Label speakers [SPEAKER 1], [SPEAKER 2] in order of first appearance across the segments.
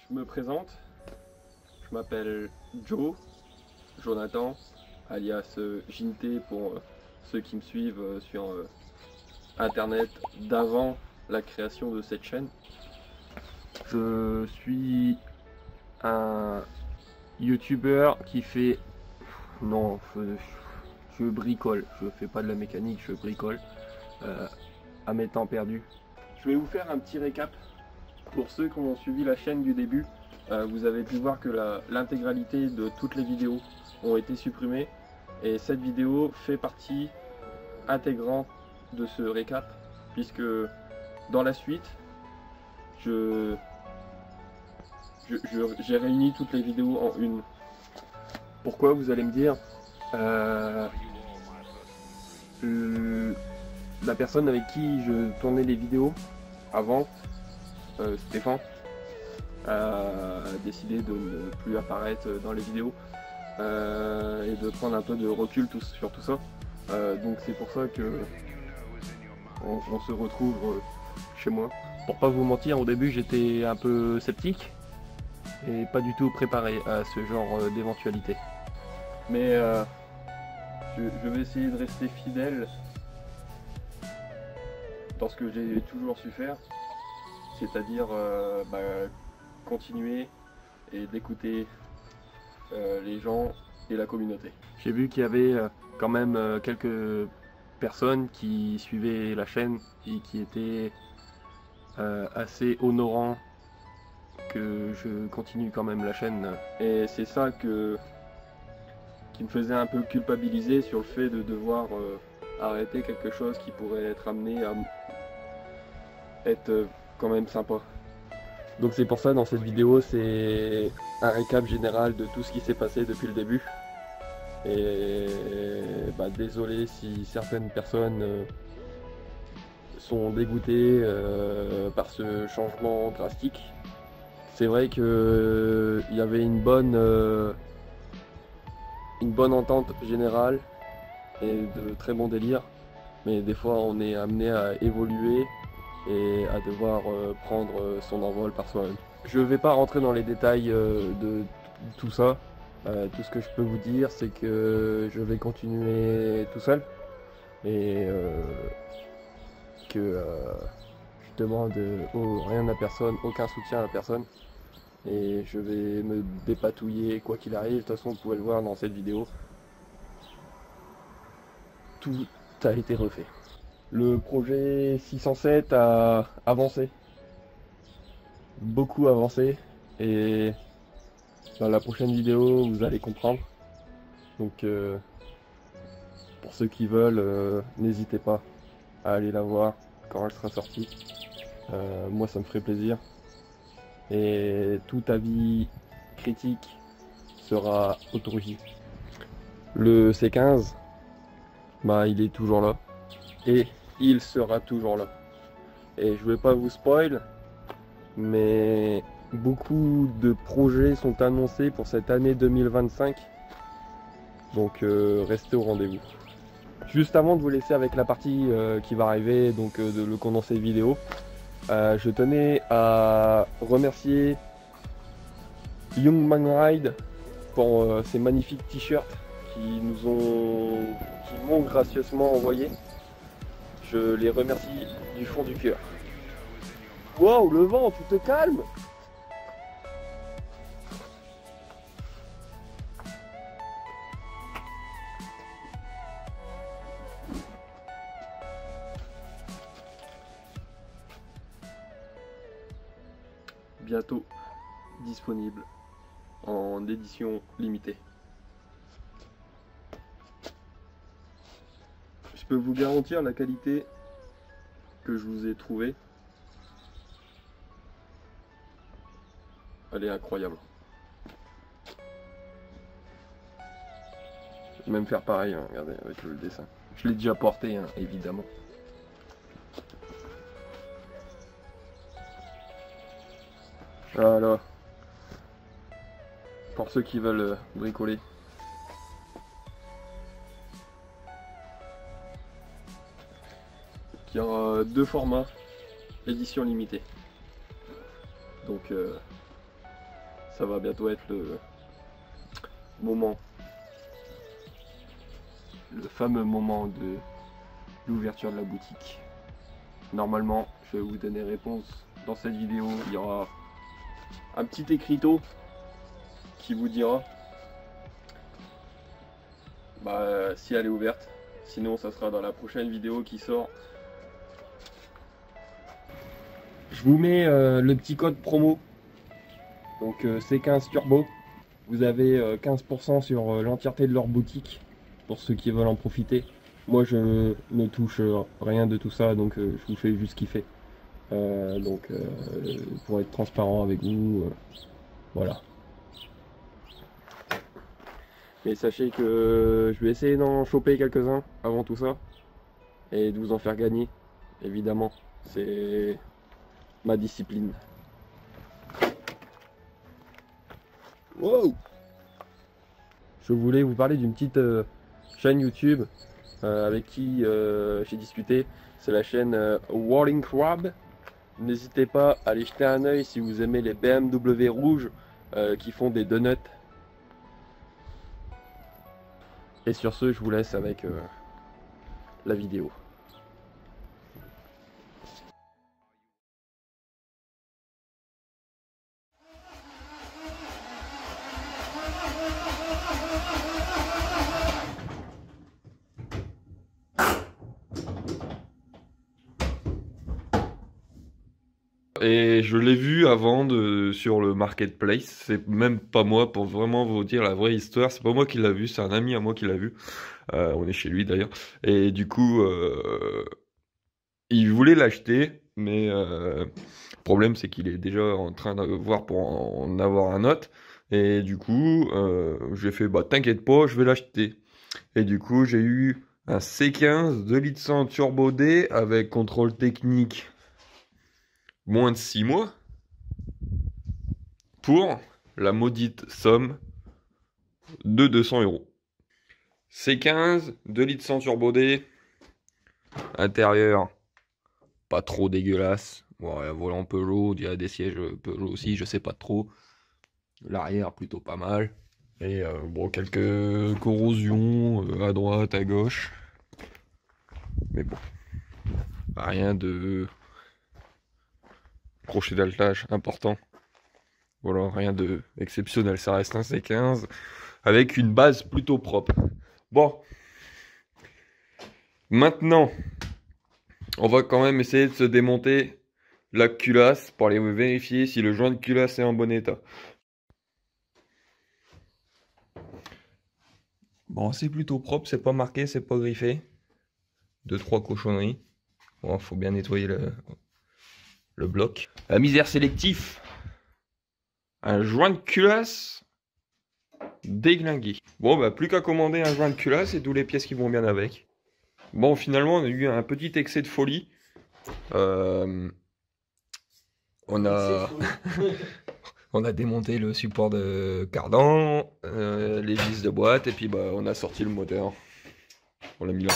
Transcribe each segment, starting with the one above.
[SPEAKER 1] Je me présente, je m'appelle Jonathan, alias Ginté pour ceux qui me suivent sur internet d'avant la création de cette chaîne. Je suis un youtubeur qui fait... Non, je bricole, je fais pas de la mécanique, je bricole à mes temps perdus. Je vais vous faire un petit récap. Pour ceux qui ont suivi la chaîne du début, vous avez pu voir que l'intégralité de toutes les vidéos ont été supprimées et cette vidéo fait partie intégrante de ce récap puisque dans la suite j'ai réuni toutes les vidéos en une. Pourquoi, vous allez me dire? La personne avec qui je tournais les vidéos avant, Stéphane, a décidé de ne plus apparaître dans les vidéos et de prendre un peu de recul sur tout ça. Donc c'est pour ça que on se retrouve chez moi. Pour pas vous mentir, au début j'étais un peu sceptique et pas du tout préparé à ce genre d'éventualité. Mais je vais essayer de rester fidèle dans ce que j'ai toujours su faire, c'est-à-dire continuer et d'écouter les gens et la communauté. J'ai vu qu'il y avait quand même quelques personnes qui suivaient la chaîne et qui étaient assez honorants que je continue quand même la chaîne. Et c'est ça qui me faisait un peu culpabiliser sur le fait de devoir arrêter quelque chose qui pourrait être amené à être quand même sympa. Donc c'est pour ça, dans cette vidéo, c'est un récap général de tout ce qui s'est passé depuis le début. Et désolé si certaines personnes sont dégoûtées par ce changement drastique. C'est vrai qu'il y avait une bonne entente générale et de très bons délires, mais des fois on est amené à évoluer et à devoir prendre son envol par soi-même. Je ne vais pas rentrer dans les détails de tout ça. Tout ce que je peux vous dire, c'est que je vais continuer tout seul et que je demande rien à personne, aucun soutien à personne. Et je vais me dépatouiller quoi qu'il arrive. De toute façon, vous pouvez le voir dans cette vidéo. Tout a été refait. Le projet 607 a avancé. Beaucoup avancé. Et dans la prochaine vidéo, vous allez comprendre. Donc, pour ceux qui veulent, n'hésitez pas à aller la voir quand elle sera sortie. Moi, ça me ferait plaisir. Et tout avis critique sera autorisé. Le C15, il est toujours là et il sera toujours là. Et je vais pas vous spoil, mais beaucoup de projets sont annoncés pour cette année 2025, donc restez au rendez-vous. Juste avant de vous laisser avec la partie qui va arriver, donc de le condensé vidéo, je tenais à remercier Young Man Ride pour ces magnifiques t-shirts qui m'ont gracieusement envoyé. Je les remercie du fond du cœur. Wow, le vent, tu te calmes? Bientôt disponible en édition limitée. Je peux vous garantir la qualité que je vous ai trouvée. Elle est incroyable. Je vais même faire pareil, hein, regardez avec le dessin. Je l'ai déjà porté, hein, évidemment. Voilà. Pour ceux qui veulent bricoler. Il y aura deux formats, édition limitée. Donc ça va bientôt être le moment, le fameux moment de l'ouverture de la boutique. Normalement, je vais vous donner réponse dans cette vidéo. Il y aura un petit écriteau qui vous dira si elle est ouverte. Sinon, ça sera dans la prochaine vidéo qui sort. Je vous mets le petit code promo. Donc C15 Turbo. Vous avez 15% sur l'entièreté de leur boutique pour ceux qui veulent en profiter. Moi je ne touche rien de tout ça, donc je vous fais juste kiffer. Pour être transparent avec vous, voilà. Mais sachez que je vais essayer d'en choper quelques-uns avant tout ça et de vous en faire gagner, évidemment. C'est ma discipline. Wow! Je voulais vous parler d'une petite chaîne YouTube avec qui j'ai discuté. C'est la chaîne Whirling Crab. N'hésitez pas à aller jeter un œil si vous aimez les BMW rouges qui font des donuts. Et sur ce, je vous laisse avec la vidéo.
[SPEAKER 2] Et je l'ai vu avant sur le marketplace. C'est même pas moi, pour vraiment vous dire la vraie histoire. C'est pas moi qui l'a vu, c'est un ami à moi qui l'a vu. On est chez lui d'ailleurs. Et du coup, il voulait l'acheter, mais le problème c'est qu'il est déjà en train de voir pour en avoir un autre. Et du coup, j'ai fait bah t'inquiète pas, je vais l'acheter. Et du coup, j'ai eu un C15 2 litres 100 Turbo D avec contrôle technique moins de 6 mois pour la maudite somme de 200 €. C15, 2 litres 100 Turbo D, intérieur pas trop dégueulasse. Bon, il y a un volant Peugeot, il y a des sièges Peugeot aussi, je sais pas trop. L'arrière plutôt pas mal. Et bon, quelques corrosions à droite, à gauche. Mais bon, rien de crochet d'altage important. Voilà, rien de exceptionnel, ça reste un C15 avec une base plutôt propre. Bon, maintenant, on va quand même essayer de se démonter la culasse pour aller vérifier si le joint de culasse est en bon état. Bon, c'est plutôt propre, c'est pas marqué, c'est pas griffé. 2-3 cochonneries. Bon, faut bien nettoyer le bloc. La misère sélectif. Un joint de culasse déglingué. Bon, bah plus qu'à commander un joint de culasse et toutes les pièces qui vont bien avec. Bon, finalement, on a eu un petit excès de folie. On a... on a démonté le support de cardan, les vis de boîte, et puis bah, on a sorti le moteur. On l'a mis là.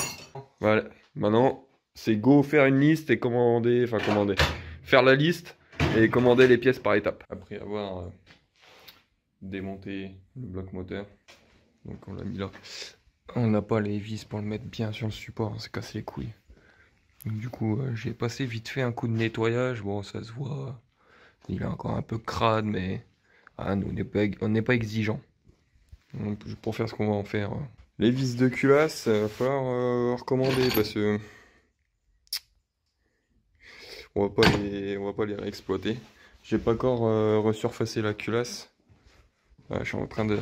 [SPEAKER 2] Voilà. Maintenant, c'est go faire une liste et commander... Enfin, commander. Faire la liste et commander les pièces par étapes. Après avoir démonté le bloc moteur. Donc on l'a mis là. On n'a pas les vis pour le mettre bien sur le support, on s'est cassé les couilles. Donc, du coup, j'ai passé vite fait un coup de nettoyage. Bon, ça se voit. Il est encore un peu crade, mais nous, on n'est pas exigeant. Donc, pour faire ce qu'on va en faire. Les vis de culasse, il va falloir recommander parce que on va pas les réexploiter. J'ai pas encore resurfacé la culasse. Je suis en train de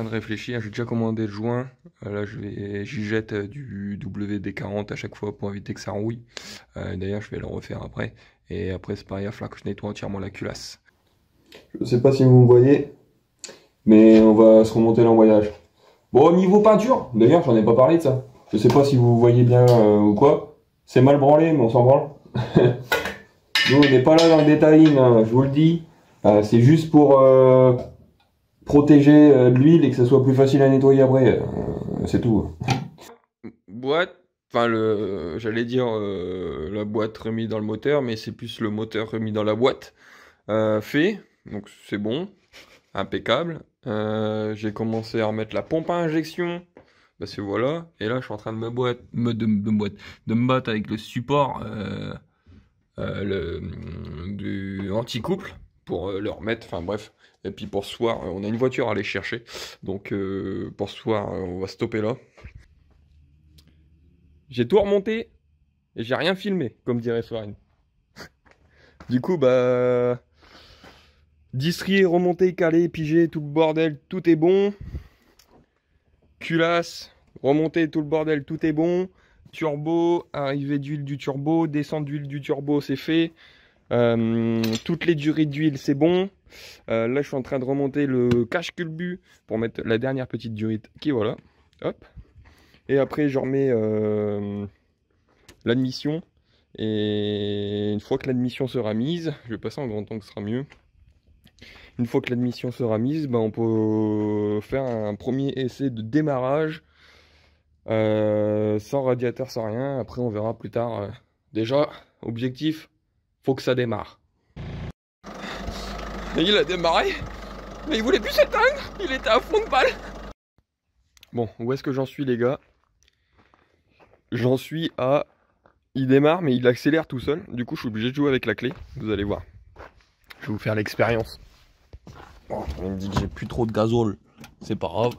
[SPEAKER 2] réfléchir. J'ai déjà commandé le joint. Là, j'y jette du WD-40 à chaque fois pour éviter que ça rouille. D'ailleurs, je vais le refaire après. Et après, c'est pareil, il va falloir que je nettoie entièrement la culasse. Je sais pas si vous me voyez, mais on va se remonter l'embrayage. Bon, au niveau peinture, d'ailleurs, j'en ai pas parlé de ça. Je sais pas si vous voyez bien ou quoi. C'est mal branlé, mais on s'en branle. Nous, on n'est pas là dans le detailing, hein, je vous le dis. C'est juste pour protéger de l'huile et que ça soit plus facile à nettoyer après. C'est tout. Boîte, enfin j'allais dire la boîte remise dans le moteur, mais c'est plus le moteur remis dans la boîte. Fait, donc c'est bon, impeccable. J'ai commencé à remettre la pompe à injection, parce que voilà, et là je suis en train de de me battre avec le support du anti-couple pour le remettre, enfin bref. Et puis pour ce soir, on a une voiture à aller chercher, donc pour ce soir, on va stopper là. J'ai tout remonté et j'ai rien filmé, comme dirait Soren. Du coup, bah, distrier, remonter, caler, piger, tout le bordel, tout est bon. Culasse, remonter, tout le bordel, tout est bon. Turbo, arrivée d'huile du turbo, descente d'huile du turbo, c'est fait. Toutes les durées d'huile, c'est bon. Là, je suis en train de remonter le cache-culbut pour mettre la dernière petite durite qui voilà. Hop. Et après, je remets l'admission. Et une fois que l'admission sera mise, je vais passer en grand angle, ce sera mieux. Une fois que l'admission sera mise, ben on peut faire un premier essai de démarrage sans radiateur, sans rien. Après, on verra plus tard. Déjà, objectif, faut que ça démarre. Et il a démarré, mais il voulait plus s'éteindre. Il était à fond de balle. Bon, où est-ce que j'en suis, les gars? J'en suis à... Il démarre, mais il accélère tout seul. Du coup, je suis obligé de jouer avec la clé. Vous allez voir. Je vais vous faire l'expérience. Bon, il me dit que j'ai plus trop de gazole. C'est pas grave.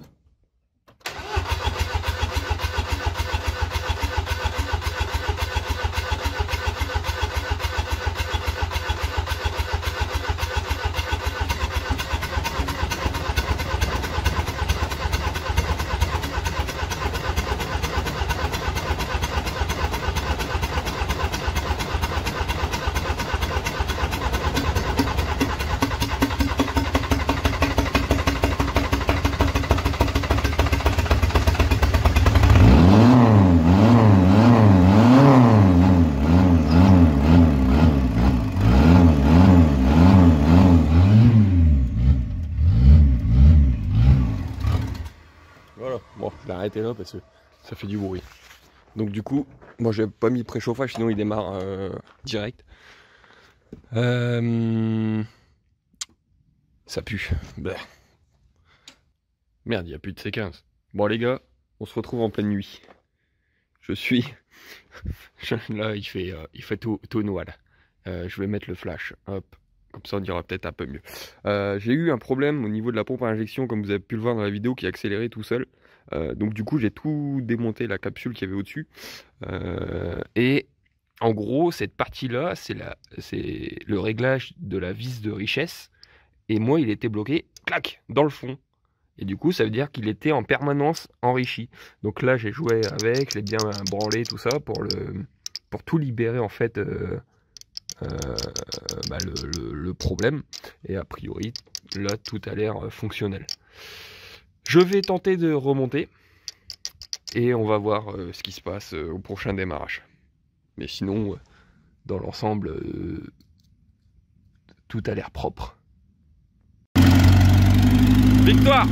[SPEAKER 2] Voilà, bon, je vais arrêter là parce que ça fait du bruit. Donc du coup, moi j'ai pas mis préchauffage, sinon il démarre direct. Ça pue. Bah. Merde, il n'y a plus de C15. Bon les gars, on se retrouve en pleine nuit. Je suis... Là, il fait tout noir. Je vais mettre le flash. Hop. Comme ça, on ira peut-être un peu mieux. J'ai eu un problème au niveau de la pompe à injection, comme vous avez pu le voir dans la vidéo, qui a accéléré tout seul. Donc du coup, j'ai tout démonté, la capsule qu'il y avait au-dessus. Et en gros, cette partie-là, c'est le réglage de la vis de richesse. Et moi, il était bloqué, clac, dans le fond. Et du coup, ça veut dire qu'il était en permanence enrichi. Donc là, j'ai joué avec, je l'ai bien branlé, tout ça, pour tout libérer, en fait, le problème. Et a priori, là, tout a l'air fonctionnel. Je vais tenter de remonter. Et on va voir ce qui se passe au prochain démarrage. Mais sinon, dans l'ensemble, tout a l'air propre. Victoire!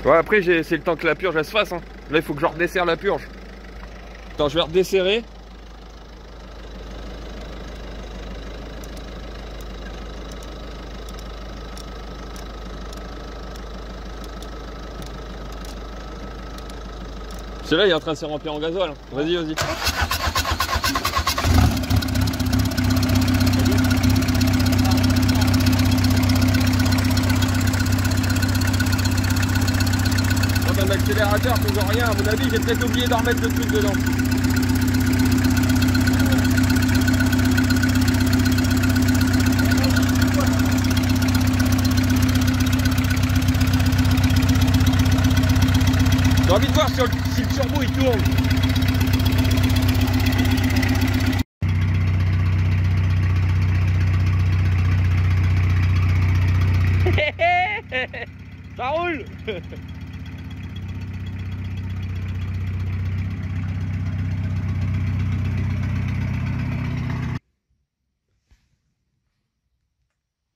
[SPEAKER 2] Ouais, après c'est le temps que la purge elle se fasse. Hein. Là il faut que je redesserre la purge. Attends, je vais redesserrer. Celui-là il est en train de se remplir en gasoil. Hein. Vas-y, vas-y. Dans un accélérateur, toujours rien. À mon avis, j'ai peut-être oublié d'en remettre le truc dedans. J'ai envie de voir si le turbo il tourne. Ça roule.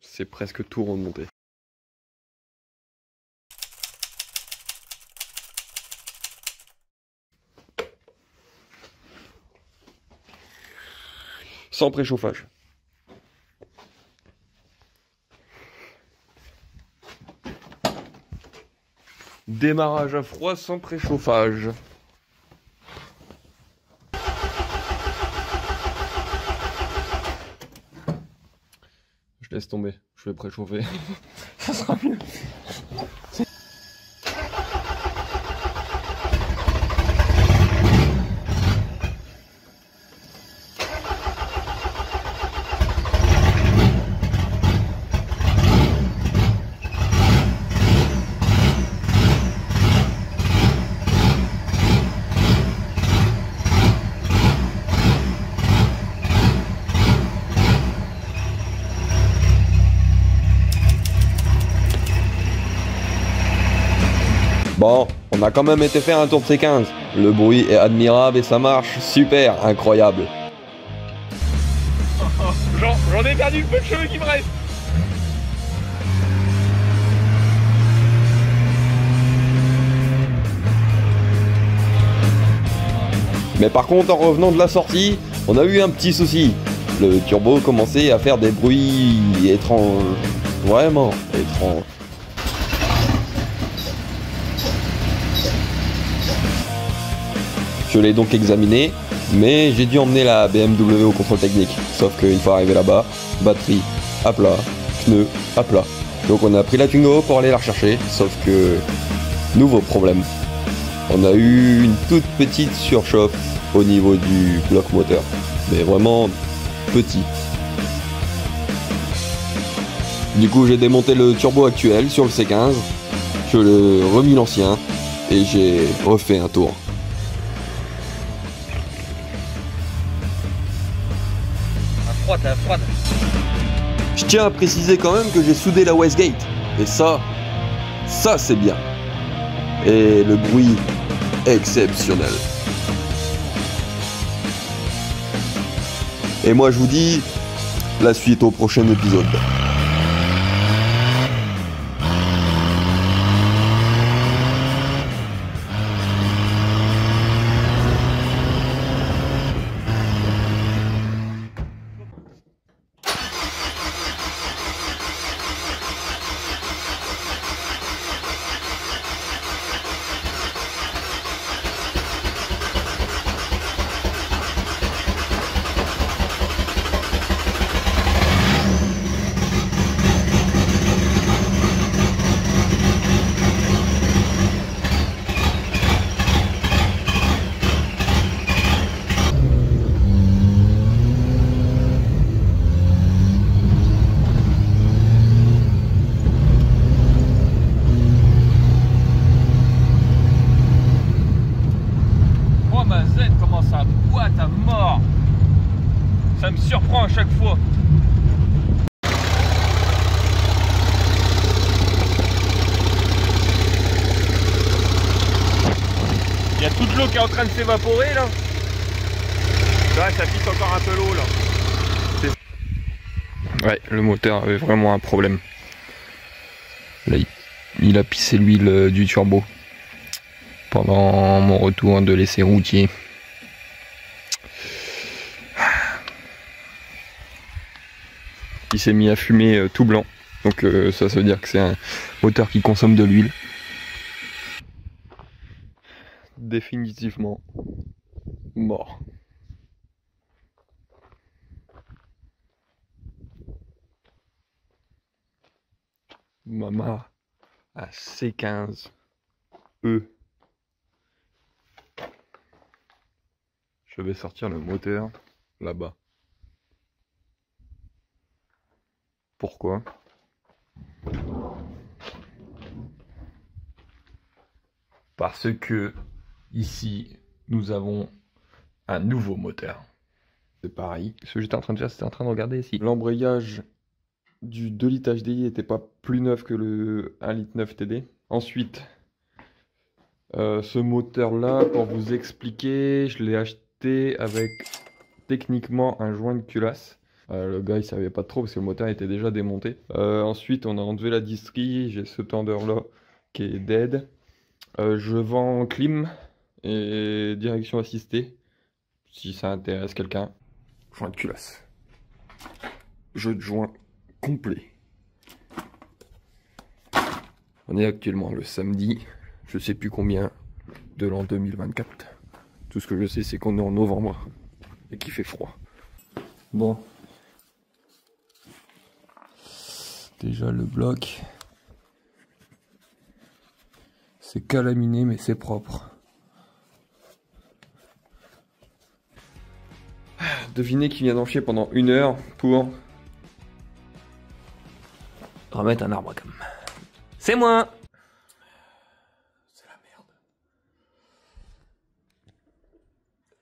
[SPEAKER 2] C'est presque tout remonté. sans préchauffage. Démarrage à froid sans préchauffage. Je laisse tomber, je vais préchauffer. Ça sera mieux. Bon, on a quand même été faire un tour de C15. Le bruit est admirable et ça marche super, incroyable. J'en ai perdu le peu de cheveux qui me reste. Mais par contre, en revenant de la sortie, on a eu un petit souci. Le turbo commençait à faire des bruits étranges. Vraiment étranges. Je l'ai donc examiné, mais j'ai dû emmener la BMW au contrôle technique. Sauf qu'il faut arriver là-bas, batterie à plat, pneus à plat. Donc on a pris la Twingo pour aller la rechercher, sauf que, nouveau problème. On a eu une toute petite surchauffe au niveau du bloc moteur, mais vraiment petit. Du coup j'ai démonté le turbo actuel sur le C15, je l'ai remis l'ancien et j'ai refait un tour. Froide. Je tiens à préciser quand même que j'ai soudé la Westgate. Et ça c'est bien. Et le bruit exceptionnel. Et moi je vous dis la suite au prochain épisode. À mort. Ça me surprend à chaque fois. Il y a toute l'eau qui est en train de s'évaporer là. Là ça pisse encore un peu l'eau là. Ouais, le moteur avait vraiment un problème. Là il a pissé l'huile du turbo pendant mon retour de l'essai routier. Il s'est mis à fumer tout blanc, donc ça veut dire que c'est un moteur qui consomme de l'huile. Définitivement mort. Mama à C15E. Je vais sortir le moteur là-bas. Pourquoi? Parce que ici nous avons un nouveau moteur. C'est pareil. Ce que j'étais en train de faire, c'était en train de regarder ici. L'embrayage du 2 litres HDI n'était pas plus neuf que le 1 litre 9 TD. Ensuite, ce moteur là, pour vous expliquer, je l'ai acheté avec techniquement un joint de culasse. Le gars il savait pas trop parce que le moteur était déjà démonté. Ensuite on a enlevé la distrie, j'ai ce tendeur là qui est dead. Je vends clim et direction assistée si ça intéresse quelqu'un. Joint de culasse. jeu de joint complet. On est actuellement le samedi, je sais plus combien de l'an 2024. Tout ce que je sais, c'est qu'on est en novembre et qu'il fait froid. Bon. Déjà le bloc. C'est calaminé mais c'est propre. Devinez qui vient d'en chier pendant 1 heure pour remettre un arbre à cam. C'est moi. C'est la merde.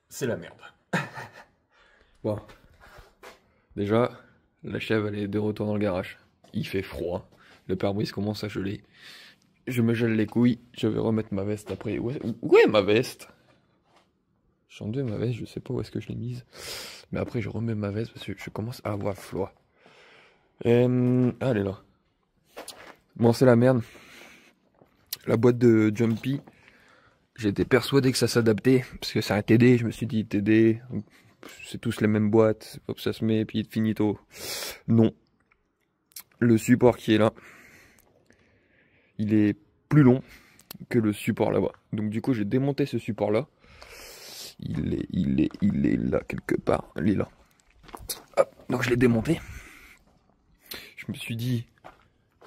[SPEAKER 2] C'est la merde. Bon. Déjà, la chèvre elle est de retour dans le garage. Il fait froid. Le pare-brise commence à geler. Je me gèle les couilles. Je vais remettre ma veste après. Où est ma veste? J'ai enlevé ma veste, je sais pas où est-ce que je l'ai mise. Mais après je remets ma veste parce que je commence à avoir froid. Ah, elle est là. Bon, c'est la merde. La boîte de Jumpy, j'étais persuadé que ça s'adaptait. Parce que c'est un TD, je me suis dit TD, c'est tous les mêmes boîtes. Hop, ça se met et puis finito. Non. Le support qui est là, il est plus long que le support là-bas. Donc du coup j'ai démonté ce support là. Il est là quelque part. Il est là. Hop, donc je l'ai démonté. Je me suis dit,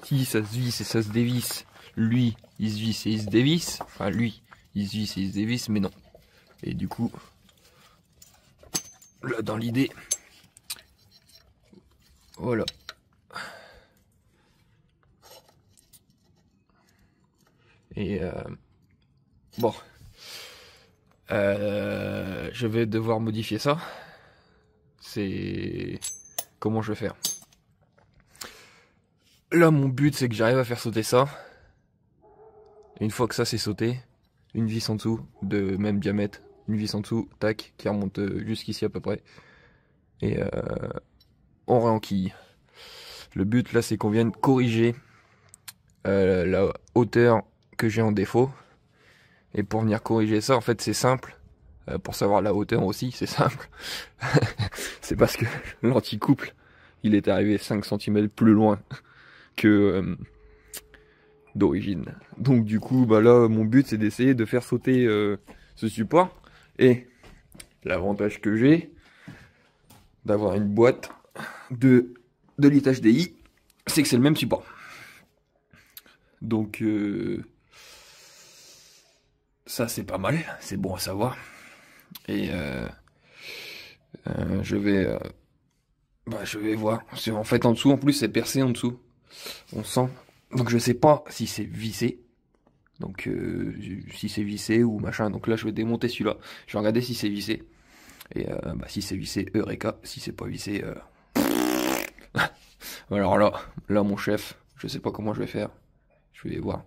[SPEAKER 2] si ça se visse et ça se dévisse, lui, il se visse et il se dévisse. Enfin, lui, il se visse et il se dévisse, mais non. Et du coup, là, dans l'idée, voilà. Et bon. Je vais devoir modifier ça. C'est... Comment je vais faire? Là, mon but, c'est que j'arrive à faire sauter ça. Et une fois que ça c'est sauté, une vis en dessous, de même diamètre. Une vis en dessous, tac, qui remonte jusqu'ici à peu près. Et on réenquille. Le but, là, c'est qu'on vienne corriger la hauteur que j'ai en défaut. Et pour venir corriger ça, en fait, c'est simple. Pour savoir la hauteur aussi, c'est simple. C'est parce que l'anticouple, il est arrivé 5 cm plus loin que d'origine. Donc du coup, bah là, mon but, c'est d'essayer de faire sauter ce support. Et l'avantage que j'ai, d'avoir une boîte de litre HDI, c'est que c'est le même support. Donc... ça c'est pas mal, c'est bon à savoir. Et je vais voir. En fait en dessous en plus c'est percé en dessous. On sent. Donc je sais pas si c'est vissé. Donc si c'est vissé ou machin. Donc là je vais démonter celui-là. Je vais regarder si c'est vissé. Et si c'est vissé, Eureka. Si c'est pas vissé, alors là mon chef, je sais pas comment je vais faire. Je vais voir.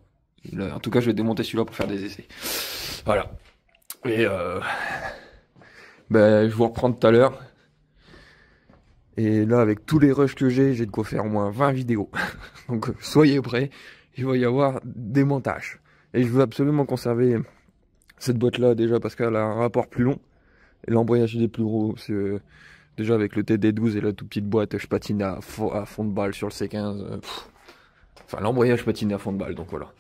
[SPEAKER 2] Là, en tout cas je vais démonter celui-là pour faire des essais. Voilà. Et je vous reprends tout à l'heure. Et là, avec tous les rushs que j'ai de quoi faire au moins 20 vidéos. Donc soyez prêts, il va y avoir des montages. Et je veux absolument conserver cette boîte-là déjà parce qu'elle a un rapport plus long. Et l'embrayage il est plus gros. Déjà avec le TD12 et la toute petite boîte, je patine à fond de balle sur le C15. Enfin, l'embrayage patine à fond de balle, donc voilà.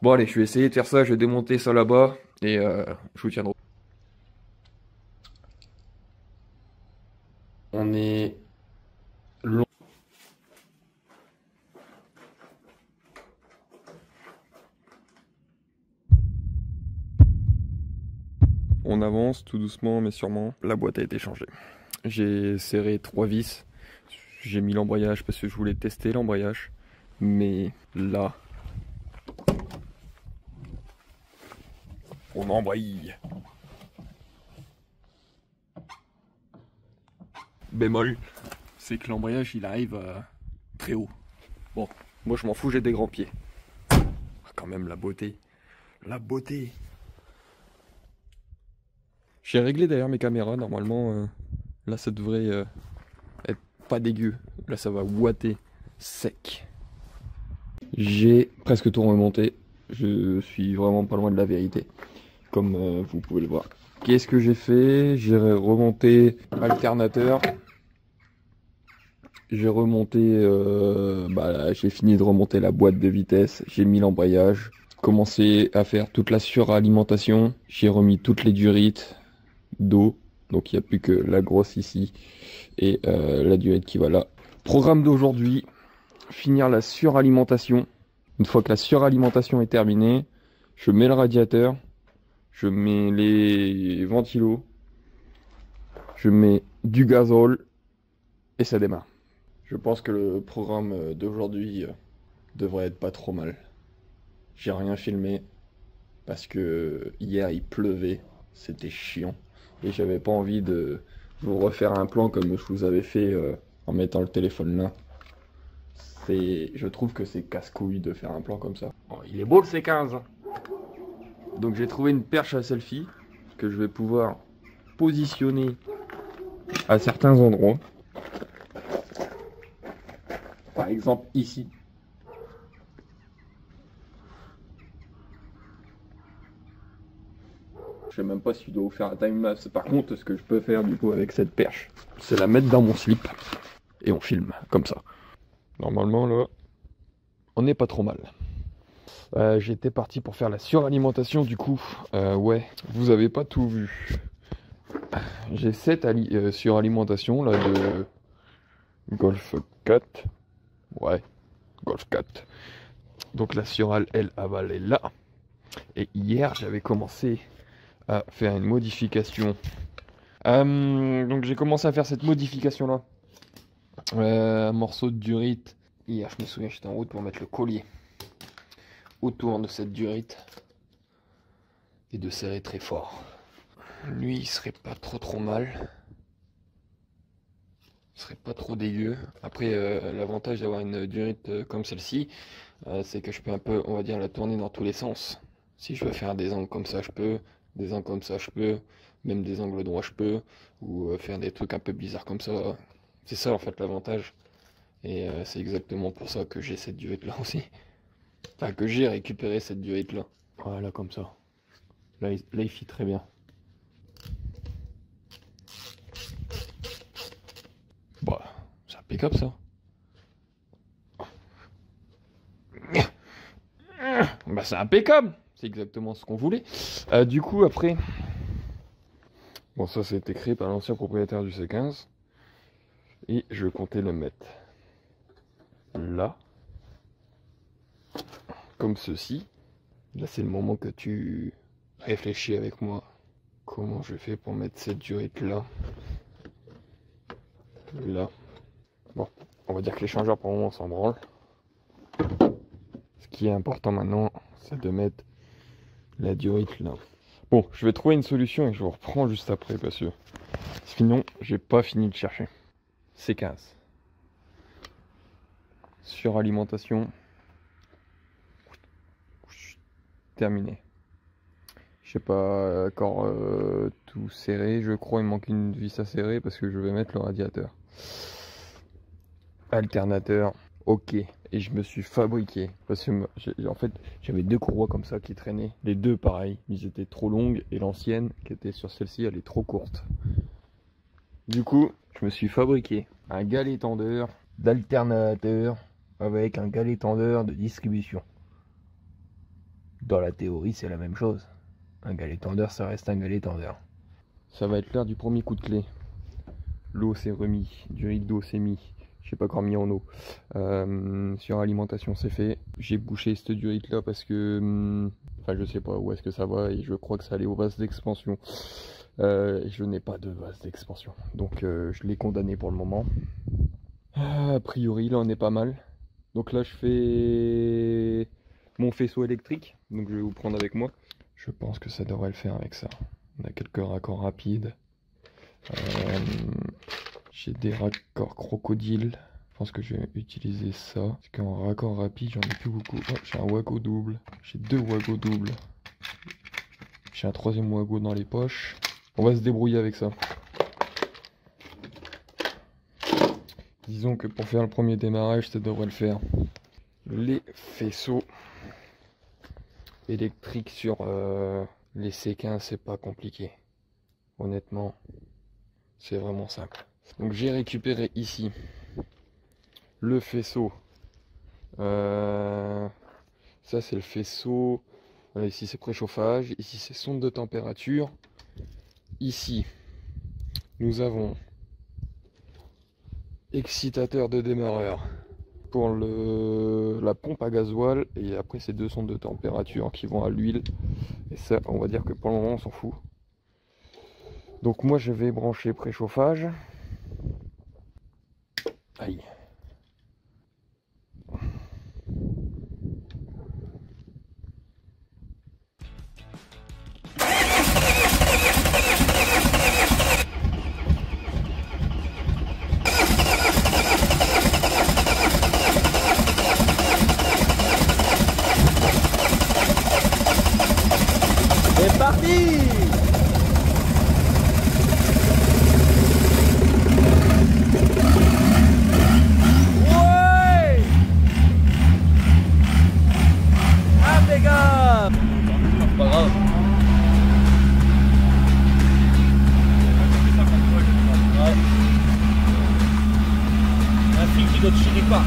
[SPEAKER 2] Bon allez, je vais essayer de faire ça, je vais démonter ça là-bas. Et je vous tiendrai. On est long. On avance tout doucement mais sûrement. La boîte a été changée. J'ai serré 3 vis. J'ai mis l'embrayage parce que je voulais tester l'embrayage. Mais là, on embraye. Bémol, c'est que l'embrayage il arrive très haut. Bon, moi je m'en fous, j'ai des grands pieds. Quand même la beauté. La beauté. J'ai réglé d'ailleurs mes caméras, normalement là ça devrait être pas dégueu. Là ça va ouater sec. J'ai presque tout remonté. Je suis vraiment pas loin de la vérité. Comme vous pouvez le voir. Qu'est-ce que j'ai fait? J'ai remonté alternateur. j'ai remonté, j'ai fini de remonter la boîte de vitesse, j'ai mis l'embrayage, commencé à faire toute la suralimentation, j'ai remis toutes les durites d'eau, donc il n'y a plus que la grosse ici et la durite qui va là. Programme d'aujourd'hui, finir la suralimentation. Une fois que la suralimentation est terminée, je mets le radiateur, je mets les ventilos, je mets du gazole et ça démarre. Je pense que le programme d'aujourd'hui devrait être pas trop mal. J'ai rien filmé parce que hier il pleuvait, c'était chiant et j'avais pas envie de vous refaire un plan comme je vous avais fait en mettant le téléphone là. Je trouve que c'est casse-couille de faire un plan comme ça. Oh, il est beau le C15. Donc j'ai trouvé une perche à selfie que je vais pouvoir positionner à certains endroits. Par exemple ici. Je sais même pas si je dois vous faire un time-lapse. Par contre, ce que je peux faire du coup avec cette perche, c'est la mettre dans mon slip et on filme comme ça. Normalement là, on n'est pas trop mal. J'étais parti pour faire la suralimentation du coup. Ouais, vous avez pas tout vu. J'ai cette suralimentation là de Golf 4. Ouais, Golf 4. Donc la surale, elle avalée là. Et hier, j'avais commencé à faire une modification. Donc j'ai commencé à faire cette modification là. Un morceau de durite. Hier, je me souviens, j'étais en route pour mettre le collier autour de cette durite et de serrer très fort. Lui, il serait pas trop mal. Il serait pas trop dégueu. Après, l'avantage d'avoir une durite comme celle-ci, c'est que je peux un peu, on va dire, la tourner dans tous les sens. Si je veux faire des angles comme ça, je peux. Des angles comme ça, je peux. Même des angles droits, je peux. Ou faire des trucs un peu bizarres comme ça. C'est ça, en fait, l'avantage. Et c'est exactement pour ça que j'ai cette durite-là aussi. Enfin, que j'ai récupéré cette durite-là. Voilà, comme ça. Là, il fit très bien. Bah, c'est impeccable ça. Bah, c'est impeccable. C'est exactement ce qu'on voulait. Du coup, après... Bon, ça, c'était créé par l'ancien propriétaire du C15. Et je comptais le mettre là. Comme ceci. Là, c'est le moment que tu réfléchis avec moi. Comment je fais pour mettre cette durite là. Là. Bon, on va dire que l'échangeur pour le moment on s'en branle. Ce qui est important maintenant, c'est de mettre la durite là. Bon, je vais trouver une solution et je vous reprends juste après parce que sinon, j'ai pas fini de chercher. C15. Suralimentation. Terminé. Je sais pas encore tout serré. Je crois il me manque une vis à serrer parce que je vais mettre le radiateur. Alternateur, ok. Et je me suis fabriqué parce que en fait j'avais deux courroies comme ça qui traînaient. Les deux pareil, ils étaient trop longues et l'ancienne qui était sur celle-ci elle est trop courte. Du coup, je me suis fabriqué un galet tendeur d'alternateur avec un galet tendeur de distribution. Dans la théorie, c'est la même chose. Un galet tendeur, ça reste un galet tendeur. Ça va être l'heure du premier coup de clé. L'eau s'est remis, du riz d'eau s'est mis. Je n'ai pas encore mis en eau. Sur alimentation, c'est fait. J'ai bouché cette durite là parce que... Enfin, je sais pas où est-ce que ça va et je crois que ça allait au vase d'expansion. Je n'ai pas de vase d'expansion. Donc, je l'ai condamné pour le moment. A priori, là, on est pas mal. Donc là, je fais mon faisceau électrique. Donc, je vais vous prendre avec moi. Je pense que ça devrait le faire avec ça. On a quelques raccords rapides. J'ai des raccords crocodiles. Je pense que je vais utiliser ça. Parce qu'en raccord rapide, j'en ai plus beaucoup. Oh, j'ai un wago double. J'ai deux wagos doubles. J'ai un troisième wago dans les poches. On va se débrouiller avec ça. Disons que pour faire le premier démarrage, ça devrait le faire. Les faisceaux électriques sur les C15, c'est pas compliqué. Honnêtement, c'est vraiment simple. Donc j'ai récupéré ici le faisceau. Ça c'est le faisceau. Voilà, ici c'est préchauffage, ici c'est sonde de température. Ici nous avons excitateur de démarreur pour la pompe à gasoil, et après ces deux sondes de température qui vont à l'huile, et ça on va dire que pour le moment on s'en fout. Donc moi je vais brancher préchauffage. Aïe.
[SPEAKER 3] C'est parti! Ouais! Impeccable! C'est pas grave. Ouais. Un flic qui ne te chie pas.